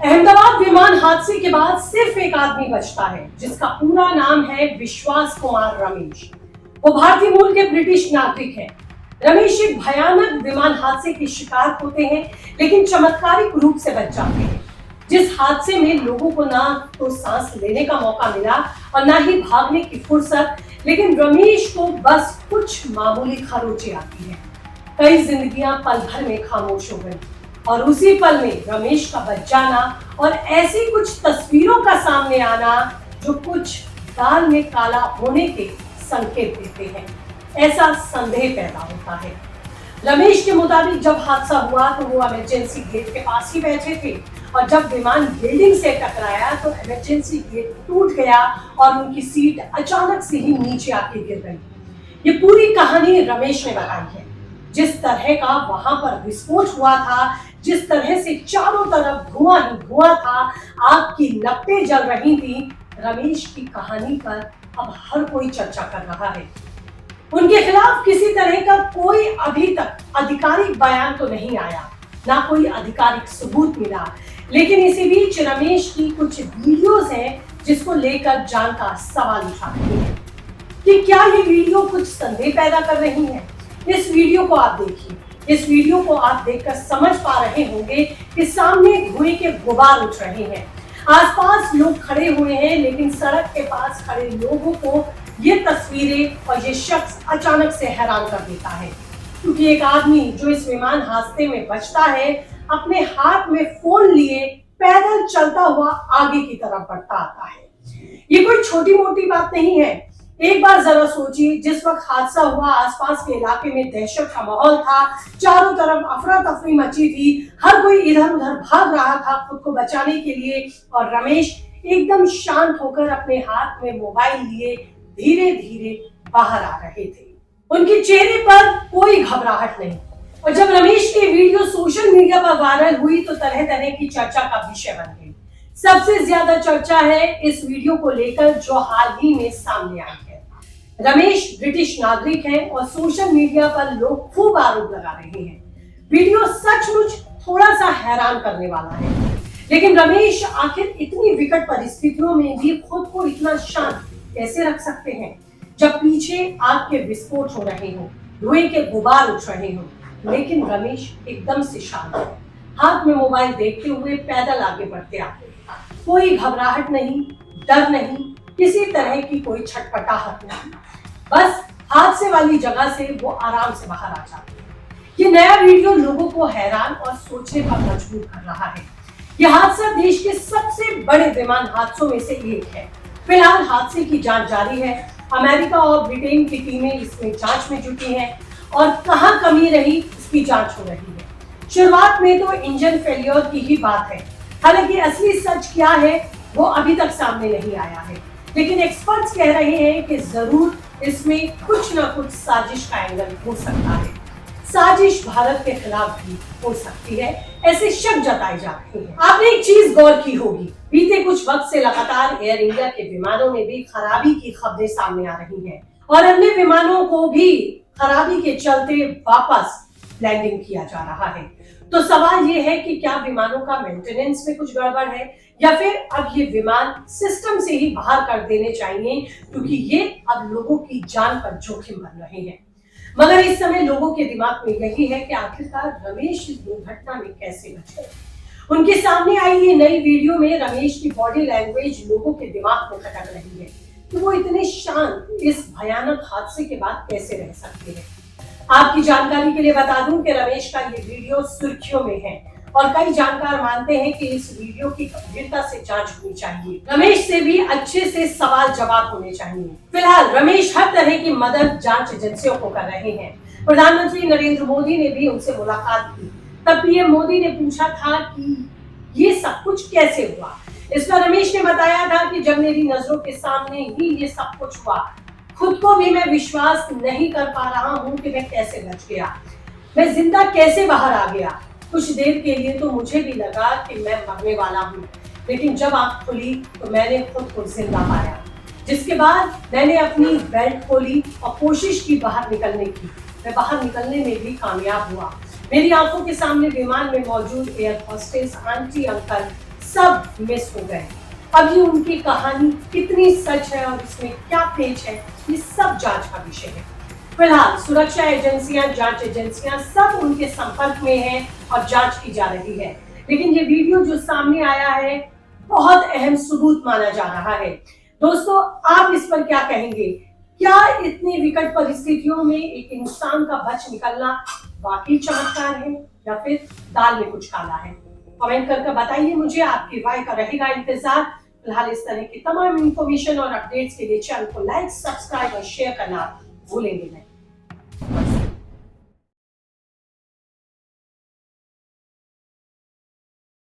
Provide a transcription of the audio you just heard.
अहमदाबाद विमान हादसे के बाद सिर्फ एक आदमी बचता है जिसका पूरा नाम है विश्वास कुमार रमेश। वो भारतीय मूल के ब्रिटिश नागरिक हैं। रमेश एक भयानक विमान हादसे के शिकार होते हैं, लेकिन चमत्कारिक रूप से बच जाते हैं। जिस हादसे में लोगों को ना तो सांस लेने का मौका मिला और ना ही भागने की फुर्सत, लेकिन रमेश को बस कुछ मामूली खरोंचे आती है। कई जिंदगियां पल भर में खामोश हो गई और उसी पल में रमेश का बच जाना और ऐसी कुछ तस्वीरों का सामने आना जो कुछ दाल में काला होने के संकेत देते हैं, ऐसा संदेह पैदा होता है। रमेश के मुताबिक जब हादसा हुआ तो वो इमरजेंसी गेट के पास ही बैठे थे और जब विमान बिल्डिंग से टकराया तो इमरजेंसी गेट टूट गया और उनकी सीट अचानक से ही नीचे आके गिर गई। ये पूरी कहानी रमेश ने बताई है। जिस तरह का वहां पर विस्फोट हुआ था, जिस तरह से चारों तरफ धुआं ही धुआं था, आग की लपटें जल रही थी, रमेश की कहानी पर अब हर कोई चर्चा कर रहा है। उनके खिलाफ किसी तरह का कोई अभी तक आधिकारिक बयान तो नहीं आया, ना कोई आधिकारिक सबूत मिला, लेकिन इसी बीच रमेश की कुछ वीडियोस हैं जिसको लेकर जान का सवाल उठा रही है कि क्या ये वीडियो कुछ संदेह पैदा कर रही है। इस वीडियो को आप देखिए। इस वीडियो को आप देखकर समझ पा रहे होंगे कि सामने धुएं के गुबार उठ रहे हैं। आसपास लोग खड़े हुए हैं, लेकिन सड़क के पास खड़े लोगों को ये तस्वीरें और ये शख्स अचानक से हैरान कर देता है, क्योंकि एक आदमी जो इस विमान हादसे में बचता है, अपने हाथ में फोन लिए पैदल चलता हुआ आगे की तरफ बढ़ता आता है। ये कोई छोटी मोटी बात नहीं है। एक बार जरा सोचिए, जिस वक्त हादसा हुआ आसपास के इलाके में दहशत का माहौल था, चारों तरफ अफरा तफरी मची थी, हर कोई इधर उधर भाग रहा था खुद को बचाने के लिए, और रमेश एकदम शांत होकर अपने हाथ में मोबाइल लिए धीरे धीरे बाहर आ रहे थे। उनके चेहरे पर कोई घबराहट नहीं। और जब रमेश की वीडियो सोशल मीडिया पर वायरल हुई तो तरह तरह की चर्चा का विषय बन गई। सबसे ज्यादा चर्चा है इस वीडियो को लेकर जो हाल ही में सामने आई है। रमेश ब्रिटिश नागरिक हैं और सोशल मीडिया पर लोग खूब आरोप लगा रहे हैं। वीडियो सचमुच थोड़ा सा हैरान करने वाला है, लेकिन रमेश आखिर इतनी विकट परिस्थितियों में भी खुद को इतना शांत कैसे रख सकते हैं, जब पीछे आग के विस्फोट हो रहे हो, धुएं के गुबार उठ रहे हो, लेकिन रमेश एकदम से शांत है। हाथ में मोबाइल देखते हुए पैदल आगे बढ़ते आते, कोई घबराहट नहीं, डर नहीं, किसी तरह की कोई छटपटाहट नहीं, बस हादसे वाली जगह से वो आराम से बाहर आ जाते हैं। ये नया वीडियो लोगों को हैरान और सोचने पर मजबूर कर रहा है। यह हादसा देश के सबसे बड़े विमान हादसों में से एक है। फिलहाल हादसे की जांच जारी है। अमेरिका और ब्रिटेन की टीमें इसमें जांच में जुटी हैं और कहां कमी रही इसकी जांच हो रही है। शुरुआत में तो इंजन फेलियर की ही बात है, हालांकि असली सच क्या है वो अभी तक सामने नहीं आया है, लेकिन एक्सपर्ट्स कह रहे हैं कि जरूर इसमें कुछ ना कुछ साजिश का एंगल हो सकता है। साजिश भारत के खिलाफ भी हो सकती है, ऐसे शक जताए जा रहे हैं। आपने एक चीज गौर की होगी, बीते कुछ वक्त से लगातार एयर इंडिया के विमानों में भी खराबी की खबरें सामने आ रही हैं और अन्य विमानों को भी खराबी के चलते वापस लैंडिंग किया जा रहा है। तो सवाल ये है कि क्या विमानों का मेंटेनेंस में कुछ गड़बड़ है या फिर अब ये विमान सिस्टम से ही बाहर कर देने चाहिए, क्योंकि ये अब लोगों की जान पर जोखिम बन रहे हैं। मगर इस समय लोगों के दिमाग में यही है कि आखिरकार रमेश इस दुर्घटना में कैसे बचे। उनके सामने आई ये नई वीडियो में रमेश की बॉडी लैंग्वेज लोगों के दिमाग में खटक रही है कि वो इतने शांत इस भयानक हादसे के बाद कैसे रह सकते हैं। आपकी जानकारी के लिए बता दूं कि रमेश का ये वीडियो सुर्खियों में है और कई जानकार मानते हैं कि इस वीडियो की गंभीरता से जांच होनी चाहिए। रमेश से भी अच्छे से सवाल जवाब होने चाहिए। फिलहाल रमेश हर तरह की मदद जांच एजेंसियों को कर रहे हैं। प्रधानमंत्री नरेंद्र मोदी ने भी उनसे मुलाकात की। तब पीएम मोदी ने पूछा था कि ये सब कुछ कैसे हुआ। इस पर रमेश ने बताया था कि जब मेरी नजरों के सामने ही ये सब कुछ हुआ, खुद को भी मैं विश्वास नहीं कर पा रहा हूँ कि मैं कैसे बच गया, मैं जिंदा कैसे बाहर आ गया। कुछ देर के लिए तो मुझे भी लगा कि मैं मरने वाला हूँ, लेकिन जब आंख खुली तो मैंने खुद को जिंदा पाया। जिसके बाद मैंने अपनी बेल्ट खोली और कोशिश की बाहर निकलने की। मैं बाहर निकलने में भी कामयाब हुआ। मेरी आंखों के सामने विमान में मौजूद एयर होस्टेस, आंटी, अंकल सब मिस हो गए। अब ये उनकी कहानी कितनी सच है और इसमें क्या पेच है, ये सब जांच का विषय है। फिलहाल सुरक्षा एजेंसियां, जांच एजेंसियां सब उनके संपर्क में हैं और जांच की जा रही है। लेकिन ये वीडियो जो सामने आया है बहुत अहम सबूत माना जा रहा है। दोस्तों, आप इस पर क्या कहेंगे? क्या इतनी विकट परिस्थितियों में एक इंसान का बच निकलना वाकई चमत्कार है या फिर दाल में कुछ काला है? कमेंट करके बताइए मुझे, आपकी राय का रहेगा इंतजार। फिलहाल इस तरह की तमाम इंफॉर्मेशन और अपडेट्स के लिए चैनल को लाइक, सब्सक्राइब और शेयर करना भूलेंगे नहीं।